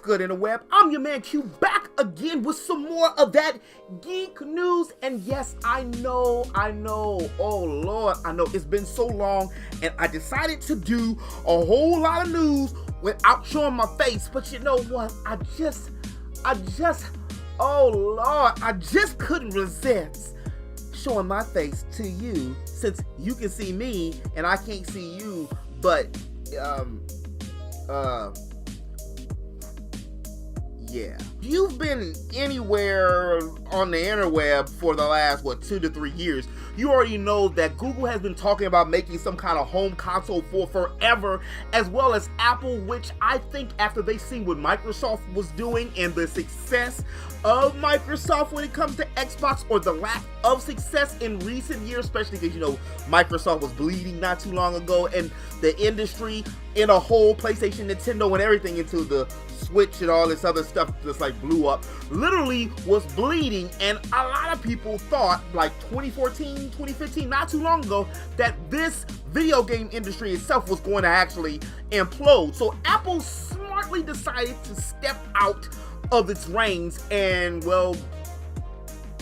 good in the web? I'm your man Q, back again with some more of that geek news. And yes, I know, oh Lord, I know it's been so long, and I decided to do a whole lot of news without showing my face. But you know what? I just, oh Lord, I just couldn't resist showing my face to you, since you can see me and I can't see you. But yeah. You've been anywhere on the interweb for the last, 2 to 3 years. You already know that Google has been talking about making some kind of home console for forever, as well as Apple, which I think after they see what Microsoft was doing and the success of Microsoft when it comes to Xbox, or the lack of success in recent years, especially because, you know, Microsoft was bleeding not too long ago, and the industry in a whole, PlayStation, Nintendo, and everything into the Switch and all this other stuff just like blew up, literally was bleeding. And a lot of people thought, like 2014, 2015, not too long ago, that this video game industry itself was going to actually implode. So Apple smartly decided to step out of its reins and, well,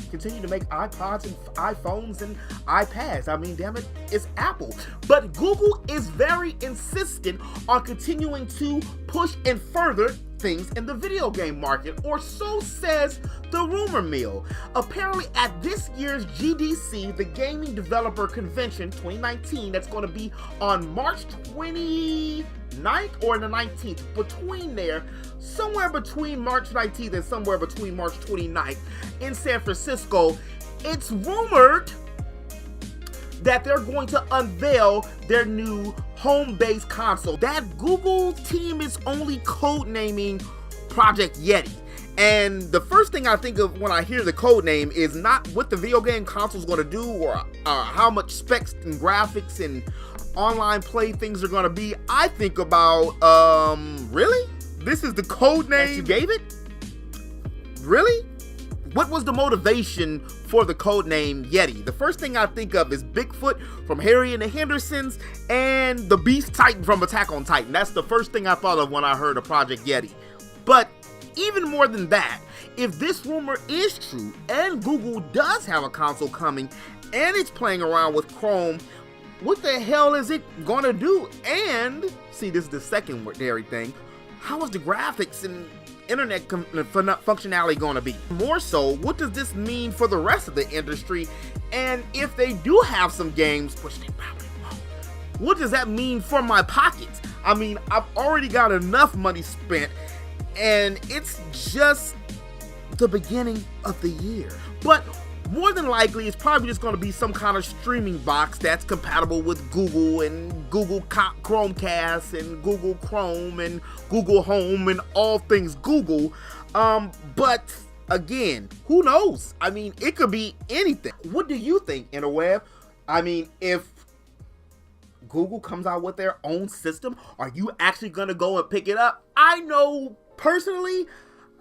continue to make iPods and iPhones and iPads. I mean, damn it, it's Apple. But Google is very insistent on continuing to push and further things in the video game market, or so says the rumor mill. Apparently at this year's GDC, the Gaming Developer Convention 2019, that's going to be on March 29th or the 19th, between there, somewhere between March 19th and somewhere between March 29th in San Francisco, it's rumored that they're going to unveil their new home-based console that Google team is only codenaming Project Yeti. And the first thing I think of when I hear the code name is not what the video game console is going to do, or how much specs and graphics and online play things are going to be. I think about, really? This is the code name that you gave it? Really? What was the motivation for the code name Yeti? The first thing I think of is Bigfoot from Harry and the Hendersons and the Beast Titan from Attack on Titan. That's the first thing I thought of when I heard of Project Yeti. But even more than that, if this rumor is true and Google does have a console coming and it's playing around with Chrome, what the hell is it gonna do? And, see, this is the secondary thing, how is the graphics and internet functionality going to be? More so, what does this mean for the rest of the industry? And if they do have some games, which they probably won't, what does that mean for my pockets? I mean, I've already got enough money spent, and it's just the beginning of the year. But more than likely, it's probably just going to be some kind of streaming box that's compatible with Google and Google Chromecast and Google Chrome and Google Home and all things Google. But again, who knows? I mean, it could be anything. What do you think, interweb? I mean, if Google comes out with their own system, are you actually going to go and pick it up? I know personally,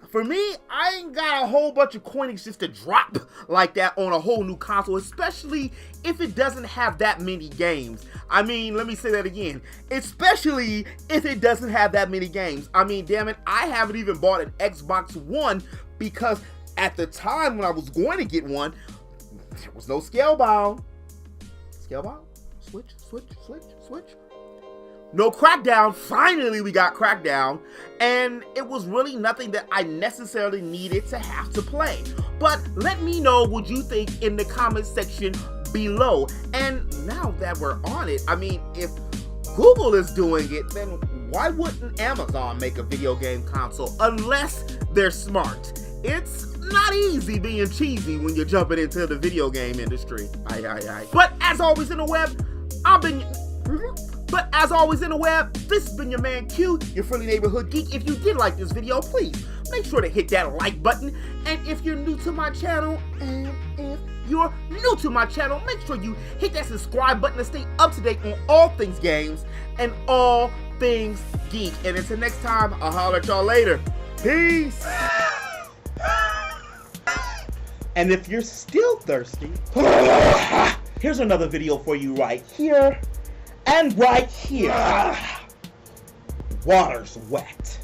for me, I ain't got a whole bunch of coinage just to drop like that on a whole new console, especially if it doesn't have that many games. I mean, let me say that again. Especially if it doesn't have that many games. I mean, damn it, I haven't even bought an Xbox One because at the time when I was going to get one, there was no Scalebound. Scalebound? Switch. No Crackdown. Finally, we got Crackdown, and it was really nothing that I necessarily needed to have to play. But let me know what you think in the comment section below. And now that we're on it, I mean, if Google is doing it, then why wouldn't Amazon make a video game console, unless they're smart? It's not easy being cheesy when you're jumping into the video game industry. But as always in the web, this has been your man Q, your friendly neighborhood geek. If you did like this video, please make sure to hit that like button. And if you're new to my channel, make sure you hit that subscribe button to stay up to date on all things games and all things geek. And until next time, I'll holler at y'all later. Peace. And if you're still thirsty, here's another video for you right here and right here. Water's wet.